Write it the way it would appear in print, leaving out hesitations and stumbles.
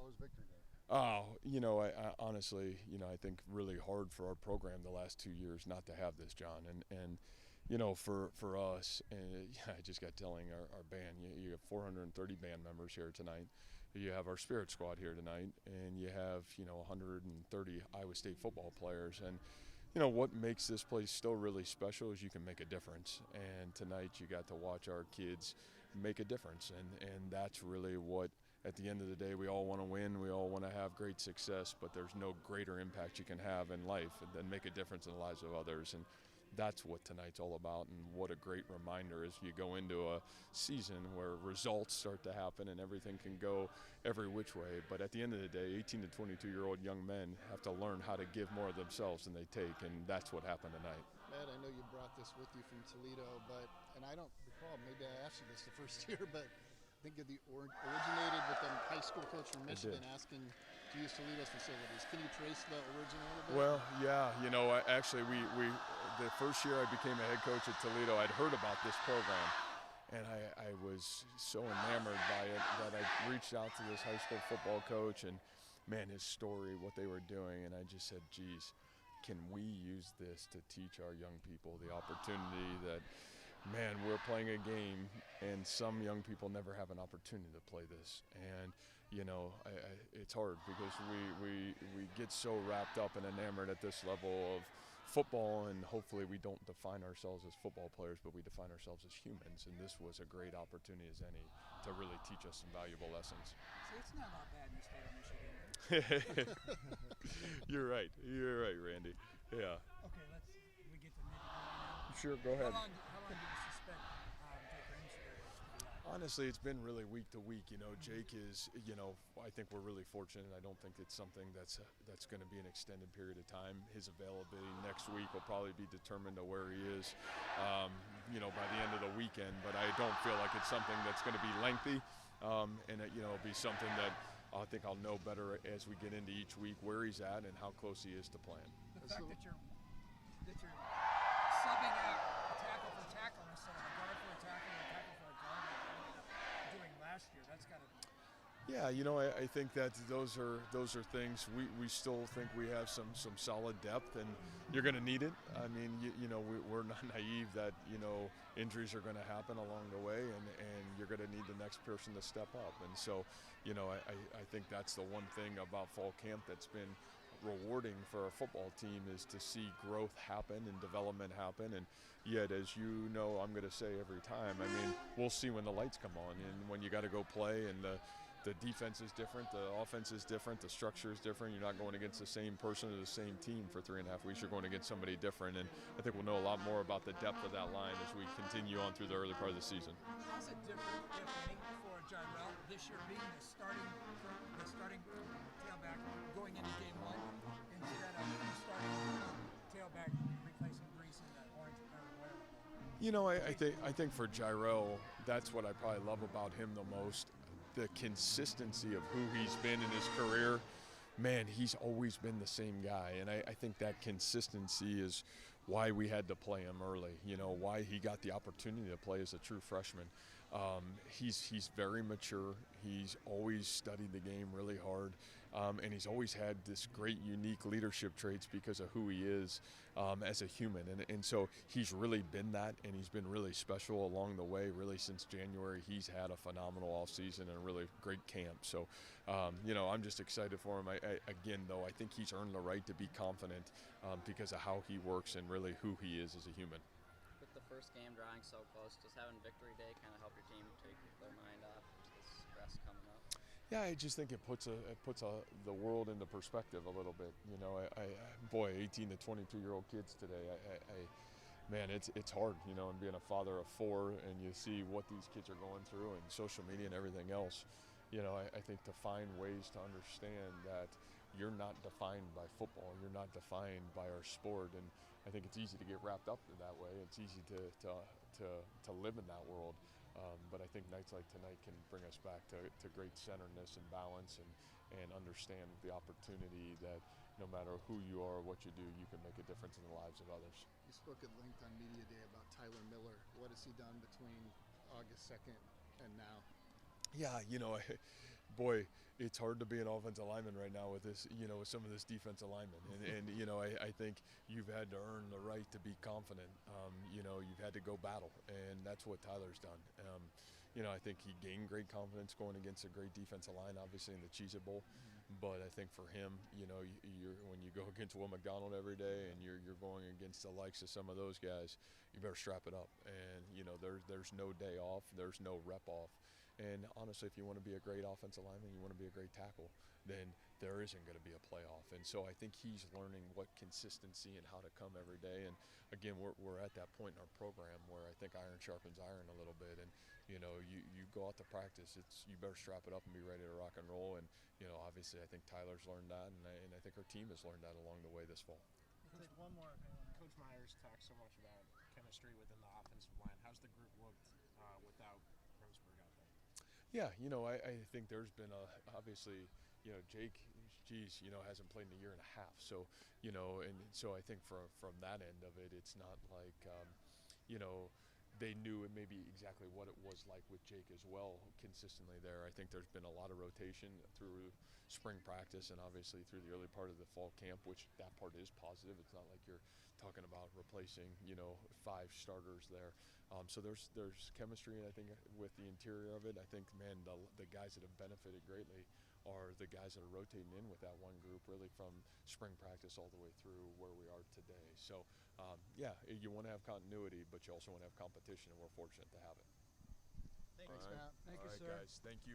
was Victory Day? Oh, I honestly, I think really hard for our program the last 2 years not to have this, John, and for us, and I just got telling our band, you have 430 band members here tonight. You have our spirit squad here tonight, and you have 130 Iowa State football players, and what makes this place still really special is you can make a difference. And tonight you got to watch our kids make a difference, and that's really what, at the end of the day, we all want to win, we all want to have great success, but there's no greater impact you can have in life than make a difference in the lives of others. And that's what tonight's all about, and what a great reminder as you go into a season where results start to happen and everything can go every which way. But at the end of the day, 18 to 22-year-old young men have to learn how to give more of themselves than they take, and that's what happened tonight. Matt, I know you brought this with you from Toledo, and I don't recall, maybe I asked you this the first year, but I think it originated with a high school coach from Michigan asking to use Toledo's facilities. Can you trace the origin a little bit? Well, yeah. Actually, we the first year I became a head coach at Toledo, I'd heard about this program, and I was so enamored by it that I reached out to this high school football coach, and man, his story, what they were doing, and I just said, geez, can we use this to teach our young people the opportunity that, man, we're playing a game and some young people never have an opportunity to play this. And, it's hard because we get so wrapped up and enamored at this level of football, and hopefully we don't define ourselves as football players, but we define ourselves as humans. And this was a great opportunity as any to really teach us some valuable lessons. See, it's not that bad in the state of Michigan. You're right, Randy. Yeah. Okay, we get to nitty-gritty now. Sure, go ahead. How long do you suspect Jake Remsburg to be out? Honestly, it's been really week to week. Jake is, I think we're really fortunate. I don't think it's something that's going to be an extended period of time. His availability next week will probably be determined to where he is, by the end of the weekend. But I don't feel like it's something that's going to be lengthy, and it'll be something that I think I'll know better as we get into each week where he's at and how close he is to playing. The fact that you're subbing out a tackle for tackle instead of a guard for a tackle and a tackle for a guard like you ended up doing last year, that's got to be. Yeah, I think that those are things we still think we have some solid depth, and you're going to need it. I mean, we're not naive that injuries are going to happen along the way, and you're going to need the next person to step up. And so, I think that's the one thing about fall camp that's been rewarding for our football team is to see growth happen and development happen. And yet, as I'm going to say every time, I mean, we'll see when the lights come on and when you got to go play, and the defense is different, the offense is different, the structure is different. You're not going against the same person or the same team for 3.5 weeks. You're going against somebody different, and I think we'll know a lot more about the depth of that line as we continue on through the early part of the season. How's it different, if any, for Jyrell this year being the starting tailback going into game one instead of the starting tailback replacing Grease in that orange or whatever? I think for Jyrell, that's what I probably love about him the most. The consistency of who he's been in his career. Man, he's always been the same guy, and I think that consistency is why we had to play him early, why he got the opportunity to play as a true freshman. He's very mature. He's always studied the game really hard, and he's always had this great, unique leadership traits because of who he is as a human. And so he's really been that, and he's been really special along the way. Really, since January, he's had a phenomenal offseason and a really great camp. So, I'm just excited for him. Again, though, I think he's earned the right to be confident because of how he works and really who he is as a human. With the first game drawing so close, does having Victory Day kind of help your team take their mind off the stress coming up? Yeah, I just think it puts the world into perspective a little bit. 18 to 22-year-old kids today. Man, it's hard, and being a father of 4, and you see what these kids are going through, and social media and everything else. I think to find ways to understand that you're not defined by football, you're not defined by our sport, and I think it's easy to get wrapped up in that way. It's easy to live in that world, but I think nights like tonight can bring us back to great centeredness and balance, and understand the opportunity that no matter who you are or what you do, you can make a difference in the lives of others. You spoke at length on Media Day about Tyler Miller. What has he done between August 2nd and now? Yeah, boy, it's hard to be an offensive lineman right now with this, with some of this defensive lineman. And I think you've had to earn the right to be confident. You've had to go battle, and that's what Tyler's done. I think he gained great confidence going against a great defensive line, obviously in the Cheez-It Bowl. But I think for him, you're when you go against Will McDonald every day, and you're going against the likes of some of those guys, you better strap it up. And there's no day off, there's no rep off. And honestly, if you want to be a great offensive lineman, you want to be a great tackle, then there isn't going to be a playoff. And so I think he's learning what consistency and how to come every day. And again, we're at that point in our program where I think iron sharpens iron a little bit. And you go out to practice, you better strap it up and be ready to rock and roll. And obviously, I think Tyler's learned that, and I think our team has learned that along the way this fall. We'll take one more. Coach Myers talks so much about chemistry within the offensive line. How's the group looked without Remsburg out there? Yeah, I think there's been obviously, Jake, hasn't played in a year and a half. So, and so I think from that end of it, it's not like, they knew it maybe exactly what it was like with Jake as well consistently there. I think there's been a lot of rotation through spring practice and obviously through the early part of the fall camp, which that part is positive. It's not like you're talking about replacing, 5 starters there. So there's chemistry, I think, with the interior of it. I think, man, the guys that have benefited greatly are the guys that are rotating in with that one group really from spring practice all the way through where we are today. So, you want to have continuity, but you also want to have competition, and we're fortunate to have it. Thanks, Matt. Thank you, all right, sir. guys. Thank you.